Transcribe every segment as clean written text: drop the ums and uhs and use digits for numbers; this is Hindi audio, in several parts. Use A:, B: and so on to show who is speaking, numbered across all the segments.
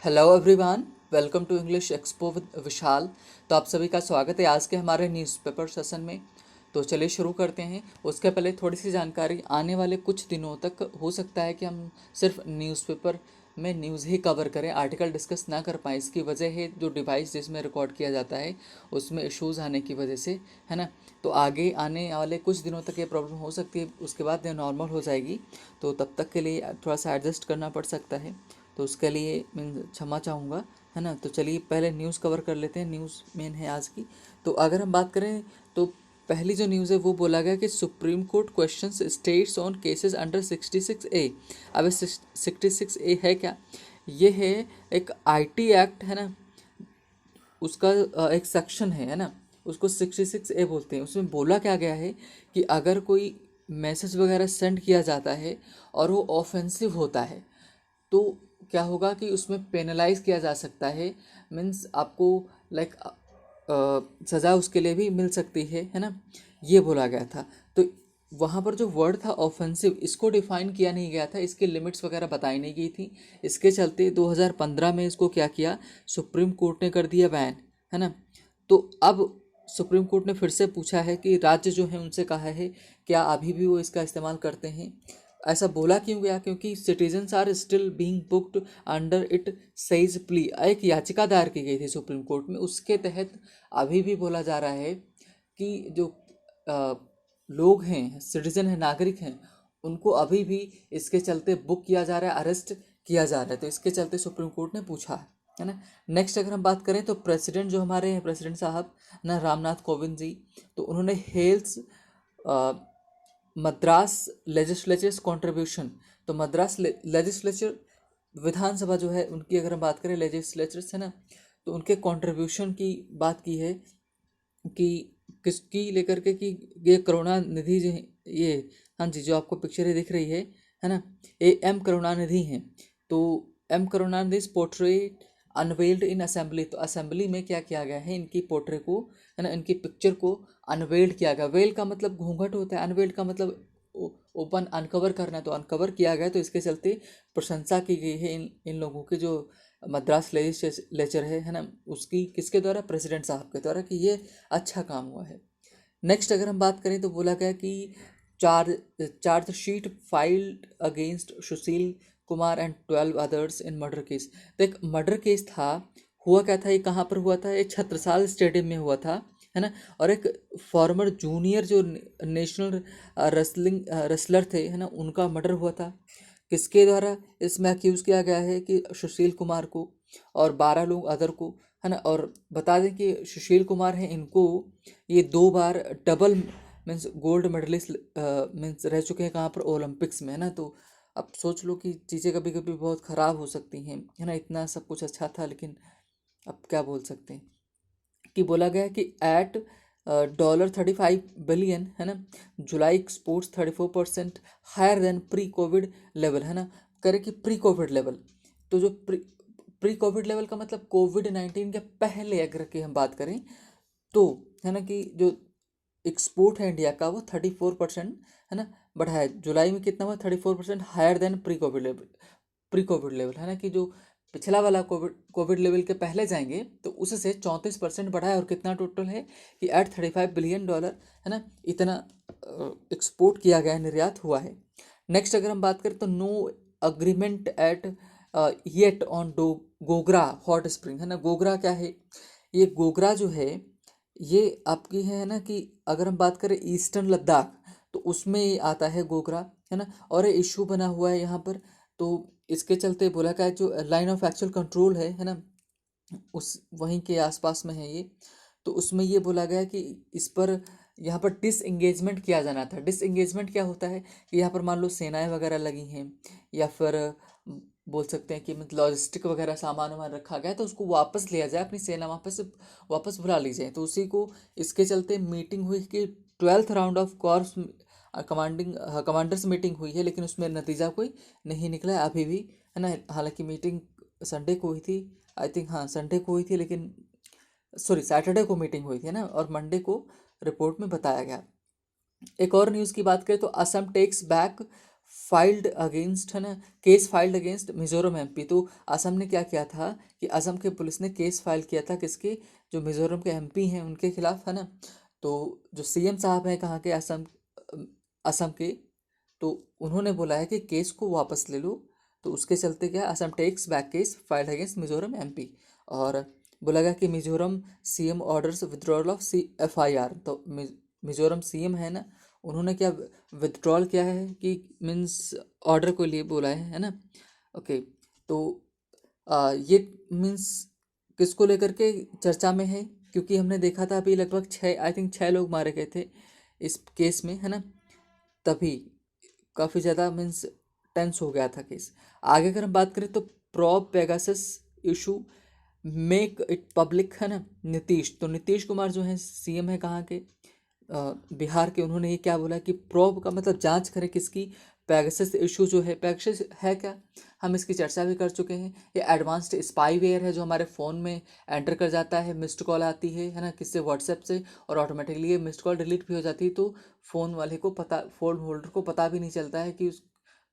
A: Hello everyone, welcome to English expo with Vishal. तो आप सभी का स्वागत है आज के हमारे न्यूज़पेपर सेशन में। तो चलिए शुरू करते हैं। उसके पहले थोड़ी सी जानकारी, आने वाले कुछ दिनों तक हो सकता है कि हम सिर्फ न्यूज़पेपर में न्यूज़ ही कवर करें, आर्टिकल डिस्कस ना कर पाएँ। इसकी वजह है जो डिवाइस जिसमें रिकॉर्ड किया जाता है उसमें इश्यूज़ आने की वजह से, है ना। तो आगे आने वाले कुछ दिनों तक ये प्रॉब्लम हो सकती है, उसके बाद ये नॉर्मल हो जाएगी। तो तब तक के लिए थोड़ा सा एडजस्ट करना पड़ सकता है, तो उसके लिए मैं क्षमा चाहूँगा, है ना। तो चलिए पहले न्यूज़ कवर कर लेते हैं, न्यूज़ मेन है आज की। तो अगर हम बात करें तो पहली जो न्यूज़ है वो बोला गया कि supreme court questions states on cases under 66A। अब 66A है क्या? ये है एक आईटी एक्ट, है ना, उसका एक सेक्शन है ना। उसको 66A बोलते हैं। उसमें बोला क्या गया है कि अगर कोई मैसेज वगैरह सेंड किया जाता है और वो ऑफेंसिव होता है तो क्या होगा कि उसमें पेनलाइज किया जा सकता है। मीन्स आपको लाइक सज़ा उसके लिए भी मिल सकती है ना। ये बोला गया था। तो वहाँ पर जो वर्ड था ऑफेंसिव, इसको डिफाइन किया नहीं गया था, इसके लिमिट्स वगैरह बताई नहीं गई थी। इसके चलते 2015 में इसको क्या किया, सुप्रीम कोर्ट ने कर दिया बैन, है ना। तो अब सुप्रीम कोर्ट ने फिर से पूछा है कि राज्य जो है उनसे कहा है क्या अभी भी वो इसका इस्तेमाल करते हैं। ऐसा बोला क्यों गया? क्योंकि citizens are still being booked under it says plea. एक याचिका दायर की गई थी सुप्रीम कोर्ट में, उसके तहत अभी भी बोला जा रहा है कि जो अ, लोग हैं, सिटीजन हैं, नागरिक हैं, उनको अभी भी इसके चलते बुक किया जा रहा है, अरेस्ट किया जा रहा है। तो इसके चलते सुप्रीम कोर्ट ने पूछा है ना। नेक्स्ट अगर हम बात करें तो प्रेसिडेंट जो हमारे हैं, प्रेसिडेंट साहब ना, रामनाथ कोविंद जी, तो उन्होंने हेल्थ मद्रास लेजिस्लेचर्स कंट्रीब्यूशन, तो मद्रास लेजिस्लेचर विधानसभा जो है उनकी अगर हम बात करें, लेजिस्लेचर्स है ना, तो उनके कंट्रीब्यूशन की बात की है कि किसकी लेकर के कि ये करुणा निधि जो है, ये हाँ जी, जो आपको पिक्चर दिख रही है ना, ये एम करुणानिधि हैं। तो M Karunanidhi portrait unveiled in assembly, तो असेंबली में क्या किया गया है, इनकी पोर्ट्रेट को, है ना, इनकी पिक्चर को अनवेल्ड किया गया। वेल का मतलब घूंघट होता है, अनवेल्ड का मतलब ओपन, अनकवर करना, तो अनकवर किया गया। तो इसके चलते प्रशंसा की गई है इन इन लोगों की, जो मद्रास लेजिस्लेचर है ना, उसकी, किसके द्वारा, प्रेसिडेंट साहब के द्वारा, कि ये अच्छा काम हुआ है। नेक्स्ट अगर हम बात करें तो बोला गया कि chargesheet filed against Sushil Kumar and 12 others in murder case. तो एक मर्डर केस था, हुआ क्या था, ये कहाँ पर हुआ था, ये छत्रसाल स्टेडियम में हुआ था, है ना। और एक फॉर्मर जूनियर जो नेशनल रेसलर थे, है ना, उनका मर्डर हुआ था। किसके द्वारा? इसमें अक्यूज़ किया गया है कि सुशील कुमार को और 12 लोग अदर को, है ना। और बता दें कि सुशील कुमार हैं, इनको ये 2 बार double means gold medalist means रह चुके हैं, कहाँ पर, ओलंपिक्स में, है ना। तो अब सोच लो कि चीज़ें कभी कभी बहुत ख़राब हो सकती हैं, है ना। इतना सब कुछ अच्छा था, लेकिन अब क्या बोल सकते हैं। कि बोला गया कि एट $35 बिलियन, है ना, July exports 34% higher than pre covid level, है ना। करे कि प्री कोविड लेवल, तो जो प्री कोविड लेवल का मतलब कोविड-19 के पहले अगर की हम बात करें तो, है ना, कि जो एक्सपोर्ट है इंडिया का वो 34%, है ना, बढ़ा है। जुलाई में कितना हुआ? 34% higher than pre covid level. Pre covid level, है ना, कि जो पिछला वाला कोविड कोविड लेवल के पहले जाएंगे तो उससे 34% बढ़ा है। और कितना टोटल है कि एट $35 बिलियन, है ना, इतना एक्सपोर्ट किया गया है, निर्यात हुआ है। नेक्स्ट अगर हम बात करें तो no agreement at yet on डो गोगरा हॉट स्प्रिंग, है ना। गोगरा क्या है? ये गोगरा जो है ये आपकी है ना, कि अगर हम बात करें ईस्टर्न लद्दाख, तो उसमें ये आता है गोगरा, है ना। और ये इशू बना हुआ है यहाँ पर। तो इसके चलते बोला गया है जो लाइन ऑफ एक्चुअल कंट्रोल है ना, उस वहीं के आसपास में है ये। तो उसमें ये बोला गया है कि इस पर यहाँ पर डिसएंगेजमेंट किया जाना था। डिसएंगेजमेंट क्या होता है कि यहाँ पर मान लो सेनाएं वगैरह लगी हैं, या फिर बोल सकते हैं कि मतलब लॉजिस्टिक वगैरह सामान वामान रखा गया है, तो उसको वापस लिया जाए, अपनी सेना वापस वापस बुला ली जाए। तो उसी को, इसके चलते मीटिंग हुई कि 12th round of corps commanders meeting हुई है, लेकिन उसमें नतीजा कोई नहीं निकला है अभी भी, है ना। हालांकि मीटिंग संडे को हुई थी, आई थिंक, हाँ संडे को हुई थी, लेकिन सॉरी सैटरडे को मीटिंग हुई थी ना, और मंडे को रिपोर्ट में बताया गया। एक और न्यूज़ की बात करें तो Assam takes back filed against, है ना, case filed against Mizoram MP. तो असम ने क्या किया था कि असम के पुलिस ने केस फाइल किया था किसके, जो मिजोरम के एमपी हैं उनके खिलाफ, है ना। तो जो सीएम साहब हैं कहाँ के, असम, असम के, तो उन्होंने बोला है कि केस को वापस ले लो। तो उसके चलते क्या, Assam takes back case filed against Mizoram MP. और बोला गया कि Mizoram CM orders withdrawal of C FIR. तो मिजोरम सीएम है ना, उन्होंने क्या विथड्रॉल किया है कि मीन्स ऑर्डर को लिए बोला है ना। ओके। तो ये मीन्स किसको लेकर के चर्चा में है, क्योंकि हमने देखा था अभी लगभग 6 लोग मारे गए थे इस केस में, है ना। तभी काफ़ी ज़्यादा मीन्स टेंस हो गया था केस। आगे अगर हम बात करें तो probe Pegasus issue make it public, है ना। नीतीश, तो नीतीश कुमार जो है सीएम है कहाँ के, बिहार के, उन्होंने ये क्या बोला कि प्रोब का मतलब जांच करें किसकी, पैगासस इशू जो है, पैगासस है क्या, हम इसकी चर्चा भी कर चुके हैं। ये एडवांस्ड स्पाईवेयर है जो हमारे फ़ोन में एंटर कर जाता है, मिस्ड कॉल आती है ना, किससे, व्हाट्सएप से, और ऑटोमेटिकली ये मिस्ड कॉल डिलीट भी हो जाती है। तो फ़ोन वाले को पता, फ़ोन होल्डर को पता भी नहीं चलता है कि उस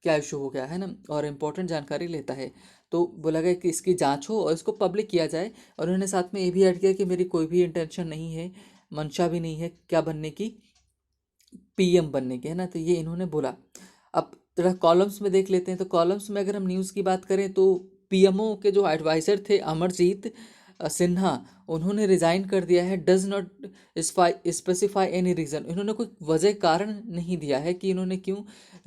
A: क्या इशू हो गया है ना, और इम्पोर्टेंट जानकारी लेता है। तो बोला गया कि इसकी जांच हो और इसको पब्लिक किया जाए। और उन्होंने साथ में ये भी ऐड किया कि मेरी कोई भी इंटेंशन नहीं है, मंशा भी नहीं है क्या बनने की, पीएम बनने की, है ना। तो ये इन्होंने बोला। अब थोड़ा कॉलम्स में देख लेते हैं। तो कॉलम्स में अगर हम न्यूज़ की बात करें तो पीएमओ के जो एडवाइज़र थे अमरजीत सिन्हा, उन्होंने रिज़ाइन कर दिया है। Does not specify any reason, इन्होंने कोई वजह कारण नहीं दिया है कि इन्होंने क्यों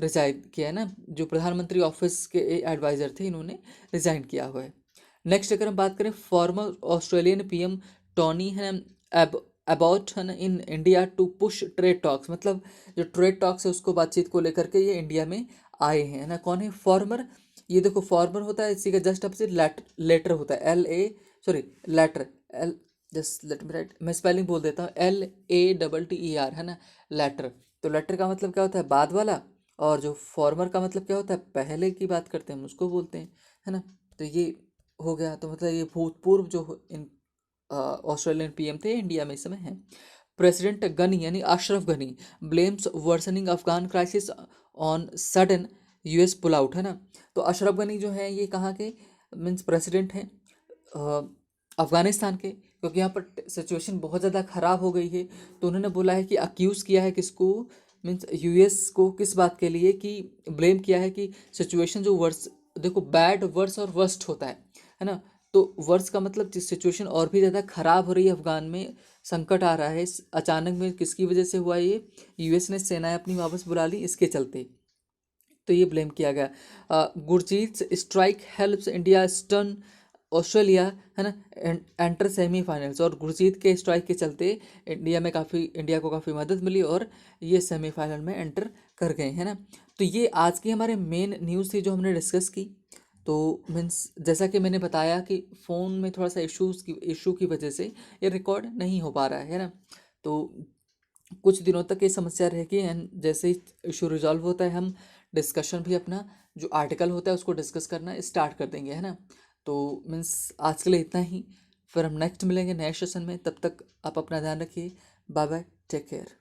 A: रिजाइन किया है ना। जो प्रधानमंत्री ऑफिस के एडवाइज़र थे इन्होंने रिज़ाइन किया हुआ है। नेक्स्ट अगर हम बात करें फॉर्मर ऑस्ट्रेलियन पीएम टॉनी है अबाउट, है ना, in India to push trade talks, मतलब जो ट्रेड टॉक्स है उसको, बातचीत को लेकर के ये इंडिया में आए हैं, है ना। कौन है फॉर्मर, ये देखो फॉर्मर होता है इसी का जस्ट अपोजिट लेटर होता है, L A, sorry, letter, L, just let me write, मैं स्पेलिंग बोल देता हूँ, LATTER, है ना, लेटर। तो लेटर का मतलब क्या होता है, बाद वाला, और जो फॉर्मर का मतलब क्या होता है, पहले की बात करते हैं हम उसको बोलते हैं, है ना। तो ये हो गया। तो मतलब ये भूतपूर्व जो इन ऑस्ट्रेलियन पीएम थे इंडिया में इस समय हैं। प्रेसिडेंट गनी यानी Ashraf Ghani blames worsening Afghan crisis on sudden US pull out, है ना। तो अशरफ गनी जो है ये कहाँ के मीन्स प्रेसिडेंट हैं, अफगानिस्तान के, क्योंकि यहाँ पर सिचुएशन बहुत ज़्यादा ख़राब हो गई है। तो उन्होंने बोला है कि अक्यूज़ किया है किसको, मीन्स यूएस को, किस बात के लिए, कि ब्लेम किया है कि सिचुएशन जो वर्स, देखो बैड, वर्स और वर्स्ट होता है ना। तो वर्स का मतलब जिस सिचुएशन और भी ज़्यादा ख़राब हो रही है अफगान में, संकट आ रहा है अचानक में, किसकी वजह से हुआ ये, यूएस ने सेनाएं अपनी वापस बुला ली इसके चलते। तो ये ब्लेम किया गया। Gurjeet strike helps India stern Australia, है ना, एंटर सेमीफाइनल्स। और गुरजीत के स्ट्राइक के चलते इंडिया को काफ़ी मदद मिली और ये सेमीफाइनल में एंटर कर गए, है ना। तो ये आज की हमारे मेन न्यूज़ थी जो हमने डिस्कस की। तो मीन्स जैसा कि मैंने बताया कि फ़ोन में थोड़ा सा इशू की वजह से ये रिकॉर्ड नहीं हो पा रहा है ना। तो कुछ दिनों तक ये समस्या रहेगी, एंड जैसे ही इशू रिजॉल्व होता है हम डिस्कशन भी अपना जो आर्टिकल होता है उसको डिस्कस करना स्टार्ट कर देंगे, है ना। तो मीन्स आज के लिए इतना ही, फिर हम नेक्स्ट मिलेंगे नए सेशन में। तब तक आप अपना ध्यान रखिए। Bye bye, take care.